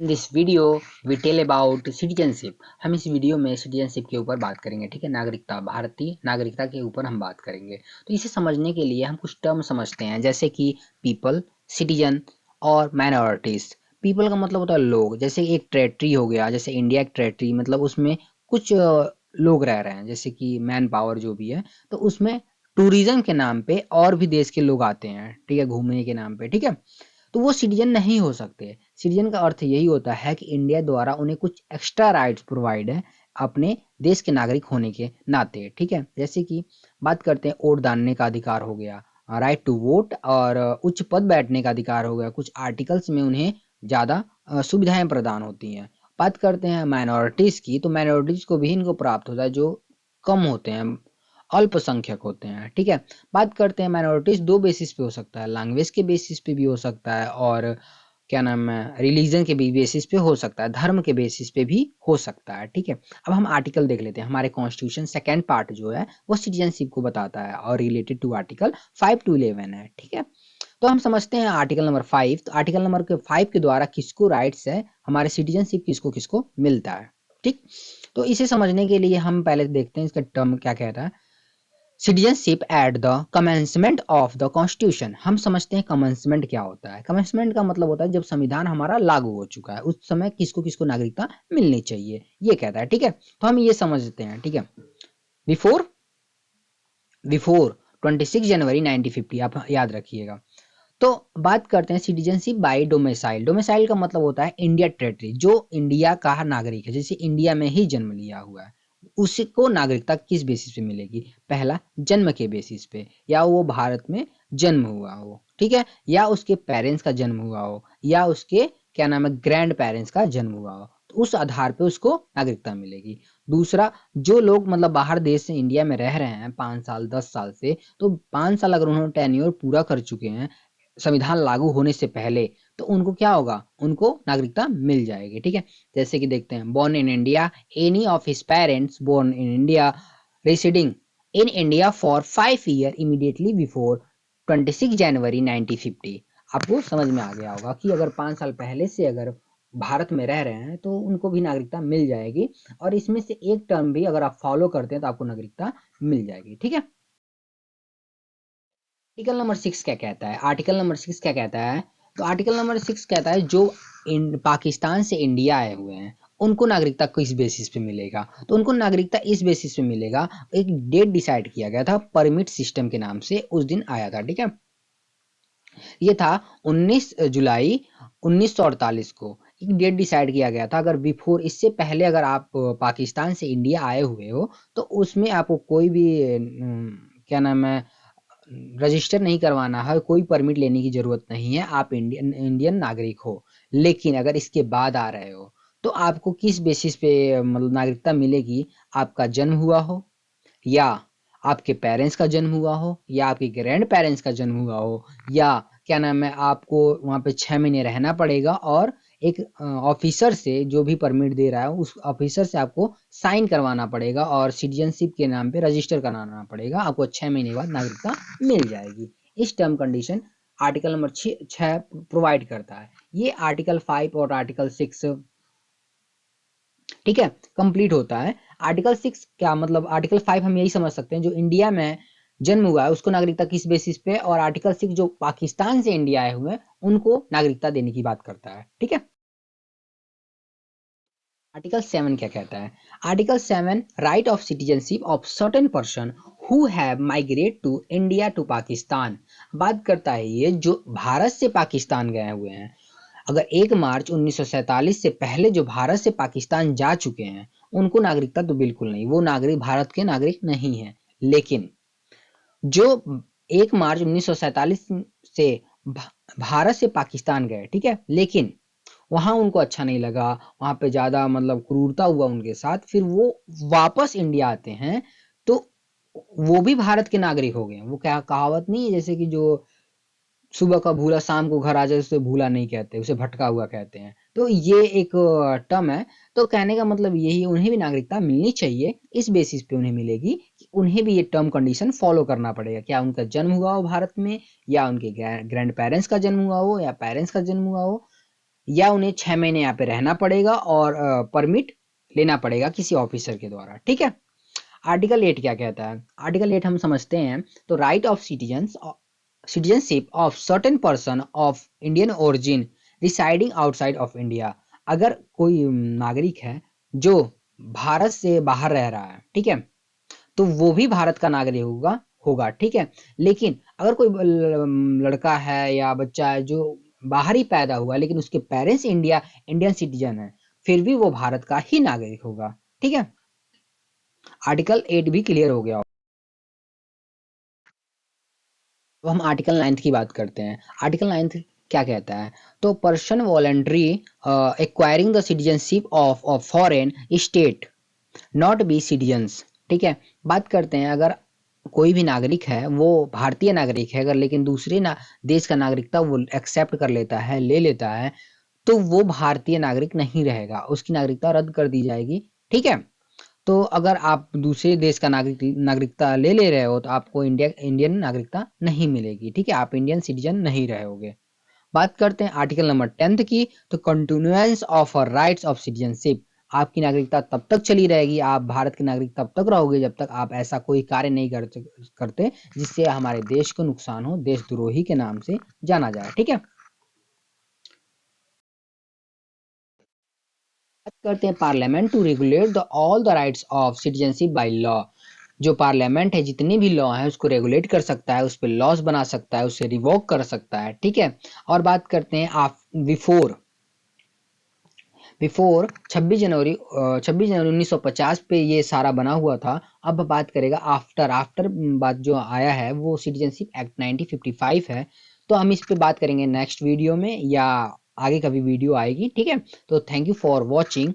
In this video we tell about citizenship. हम इस video में सिटीजनशिप के ऊपर बात करेंगे, ठीक है। नागरिकता, भारतीय नागरिकता के ऊपर हम बात करेंगे। तो इसे समझने के लिए हम कुछ टर्म समझते हैं, जैसे कि पीपल, सिटीजन और माइनॉरिटीज। पीपल का मतलब होता है लोग, जैसे एक टेरेटरी हो गया, जैसे इंडिया एक टेरेटरी, मतलब उसमें कुछ लोग रह रहे हैं, जैसे कि मैन पावर जो भी है, तो उसमें टूरिज्म के नाम पे और भी देश के लोग आते हैं, ठीक है, घूमने के नाम पे, ठीक है। तो वो सिटीजन नहीं हो सकते। सिटीजन का अर्थ यही होता है कि इंडिया द्वारा उन्हें कुछ एक्स्ट्रा राइट्स प्रोवाइड है अपने देश के नागरिक होने के नाते, ठीक है। जैसे कि बात करते हैं, वोट डालने का अधिकार हो गया, राइट टू वोट, और उच्च पद बैठने का अधिकार हो गया। कुछ आर्टिकल्स में उन्हें ज़्यादा सुविधाएं प्रदान होती हैं। बात करते हैं माइनॉरिटीज़ की, तो माइनॉरिटीज़ को भी इनको प्राप्त होता है जो कम होते हैं, अल्पसंख्यक होते हैं, ठीक है। बात करते हैं माइनॉरिटीज दो बेसिस पे हो सकता है, लैंग्वेज के बेसिस पे भी हो सकता है, और क्या नाम है, रिलीजन के भी बेसिस पे हो सकता है, धर्म के बेसिस पे भी हो सकता है, ठीक है। अब हम आर्टिकल देख लेते हैं। हमारे कॉन्स्टिट्यूशन सेकेंड पार्ट जो है वो सिटीजनशिप को बताता है और रिलेटेड टू आर्टिकल 5 to 11 है, ठीक है। तो हम समझते हैं आर्टिकल नंबर 5। तो आर्टिकल नंबर 5 के द्वारा किसको राइट्स है, हमारे सिटीजनशिप किसको किसको मिलता है, ठीक। तो इसे समझने के लिए हम पहले देखते हैं इसका टर्म क्या कहता है। Citizenship at the commencement of the constitution. हम समझते हैं कमेंसमेंट क्या होता है। कमेंसमेंट का मतलब होता है जब संविधान हमारा लागू हो चुका है, उस समय किसको किसको नागरिकता मिलनी चाहिए, ये कहता है, ठीक है। तो हम ये समझते हैं, ठीक है। बिफोर बिफोर 26 जनवरी 1950, आप याद रखिएगा। तो बात करते हैं सिटीजनशिप बाय डोमिसाइल। डोमिसाइल का मतलब होता है इंडिया टेरेटरी, जो इंडिया का नागरिक है, जैसे इंडिया में ही जन्म लिया हुआ है, उसको नागरिकता किस बेसिस पे मिलेगी। पहला, जन्म के बेसिस पे, या वो भारत में जन्म हुआ हो, ठीक है, या उसके पेरेंट्स का जन्म हुआ हो, या उसके क्या नाम है, ग्रैंड पेरेंट्स का जन्म हुआ हो, तो उस आधार पे उसको नागरिकता मिलेगी। दूसरा, जो लोग मतलब बाहर देश से इंडिया में रह रहे हैं 5 साल 10 साल से, तो 5 साल अगर उन्होंने टेन्योर पूरा कर चुके हैं संविधान लागू होने से पहले, तो उनको क्या होगा, उनको नागरिकता मिल जाएगी, ठीक है। जैसे कि देखते हैं, born in India, any of his parents born in India residing in India for 5 year immediately before 26 January 1950। आपको समझ में आ गया होगा कि अगर 5 साल पहले से अगर भारत में रह रहे हैं तो उनको भी नागरिकता मिल जाएगी, और इसमें से एक टर्म भी अगर आप फॉलो करते हैं तो आपको नागरिकता मिल जाएगी, ठीक है। आर्टिकल नंबर 6 क्या कहता है। आर्टिकल नंबर 6 क्या कहता है, तो आर्टिकल नंबर 6 कहता है जो पाकिस्तान से इंडिया आए हुए हैं उनको नागरिकता किस बेसिस पे मिलेगा। तो उनको नागरिकता इस बेसिस पे मिलेगा, एक डेट डिसाइड किया गया था परमिट सिस्टम के नाम से, उस दिन आया था, ठीक है। ये था 19 जुलाई 1948 को एक डेट डिसाइड किया गया था। अगर बिफोर, इससे पहले अगर आप पाकिस्तान से इंडिया आए हुए हो तो उसमें आपको कोई भी क्या नाम है, रजिस्टर नहीं करवाना है, कोई परमिट लेने की जरूरत नहीं है, आप इंडियन इंडियन नागरिक हो। लेकिन अगर इसके बाद आ रहे हो तो आपको किस बेसिस पे मतलब नागरिकता मिलेगी, आपका जन्म हुआ हो, या आपके पेरेंट्स का जन्म हुआ हो, या आपके ग्रैंड पेरेंट्स का जन्म हुआ हो, या क्या नाम है, आपको वहाँ पे 6 महीने रहना पड़ेगा, और एक ऑफिसर से, जो भी परमिट दे रहा है उस ऑफिसर से आपको साइन करवाना पड़ेगा, और सिटीजनशिप के नाम पे रजिस्टर कराना पड़ेगा। आपको 6 महीने बाद नागरिकता मिल जाएगी। इस term condition article number 6 provide करता है। ये आर्टिकल 5 और आर्टिकल 6, ठीक है, कंप्लीट होता है। आर्टिकल 6 क्या मतलब, आर्टिकल 5 हम यही समझ सकते हैं जो इंडिया में जन्म हुआ है उसको नागरिकता किस बेसिस पे, और आर्टिकल 6 जो पाकिस्तान से इंडिया आए हुए हैं उनको नागरिकता देने की बात करता है, ठीक है। आर्टिकल 7 क्या कहता है। Article 7, right of citizenship of certain person who have migrate to India to Pakistan. बात करता है ये जो भारत से पाकिस्तान गए हुए हैं, अगर 1 मार्च 1947 से पहले जो भारत से पाकिस्तान जा चुके हैं उनको नागरिकता तो बिल्कुल नहीं, वो नागरिक भारत के नागरिक नहीं है। लेकिन जो 1 मार्च 1947 से भारत से पाकिस्तान गए, ठीक है, लेकिन वहां उनको अच्छा नहीं लगा, वहां पे ज्यादा मतलब क्रूरता हुआ उनके साथ, फिर वो वापस इंडिया आते हैं, तो वो भी भारत के नागरिक हो गए। वो क्या कहावत नहीं है, जैसे कि जो सुबह का भूला शाम को घर आ जाए उसे भूला नहीं कहते, उसे भटका हुआ कहते हैं। तो ये एक टर्म है। तो कहने का मतलब यही, उन्हें भी नागरिकता मिलनी चाहिए, इस बेसिस पे उन्हें मिलेगी कि उन्हें भी ये टर्म कंडीशन फॉलो करना पड़ेगा। क्या उनका जन्म हुआ हो भारत में, या उनके ग्रैंड पेरेंट्स का जन्म हुआ हो, या पेरेंट्स का जन्म हुआ हो, या उन्हें 6 महीने यहाँ पे रहना पड़ेगा और परमिट लेना पड़ेगा किसी ऑफिसर के द्वारा। ठीक है। आर्टिकल 8 क्या कहता है? आर्टिकल 8 हम समझते हैं तो right of citizenship of certain person of Indian origin residing outside of India. अगर कोई नागरिक है जो भारत से बाहर रह रहा है, ठीक है, तो वो भी भारत का नागरिक होगा होगा ठीक है। लेकिन अगर कोई लड़का है या बच्चा है जो बाहर ही पैदा हुआ लेकिन उसके पेरेंट्स इंडियन सिटीजन है, फिर भी वो भारत का ही नागरिक होगा। ठीक है। आर्टिकल 8 भी क्लियर हो गया। अब हम आर्टिकल 9 की बात करते हैं। आर्टिकल 9 क्या कहता है? तो person voluntary acquiring the citizenship of foreign state not be citizens. ठीक है। बात करते हैं अगर कोई भी नागरिक है वो भारतीय नागरिक है अगर, लेकिन दूसरे देश का नागरिकता वो एक्सेप्ट कर लेता है, ले लेता है, तो वो भारतीय नागरिक नहीं रहेगा, उसकी नागरिकता रद्द कर दी जाएगी। ठीक है। तो अगर आप दूसरे देश का नागरिकता ले ले रहे हो तो आपको इंडियन नागरिकता नहीं मिलेगी। ठीक है। आप इंडियन सिटीजन नहीं रहोगे। बात करते हैं आर्टिकल नंबर 10 की। तो continuance of rights of citizenship. आपकी नागरिकता तब तक चली रहेगी, आप भारत के नागरिक तब तक रहोगे जब तक आप ऐसा कोई कार्य नहीं करते जिससे हमारे देश को नुकसान हो, देशद्रोही के नाम से जाना जाए। ठीक है। बात करते हैं parliament to regulate the all the rights of citizenship by law. जो पार्लियामेंट है जितने भी लॉ हैं उसको रेगुलेट कर सकता है, उस पर लॉज बना सकता है, उसे रिवोक कर सकता है। ठीक है। और बात करते हैं आप बिफोर बिफोर 26 जनवरी 1950 पे ये सारा बना हुआ था। अब बात करेगा आफ्टर आफ्टर बात जो आया है वो सिटीजनशिप एक्ट 1955 है। तो हम इस पे बात करेंगे नेक्स्ट वीडियो में या आगे कभी वीडियो आएगी। ठीक है। तो थैंक यू फॉर वॉचिंग।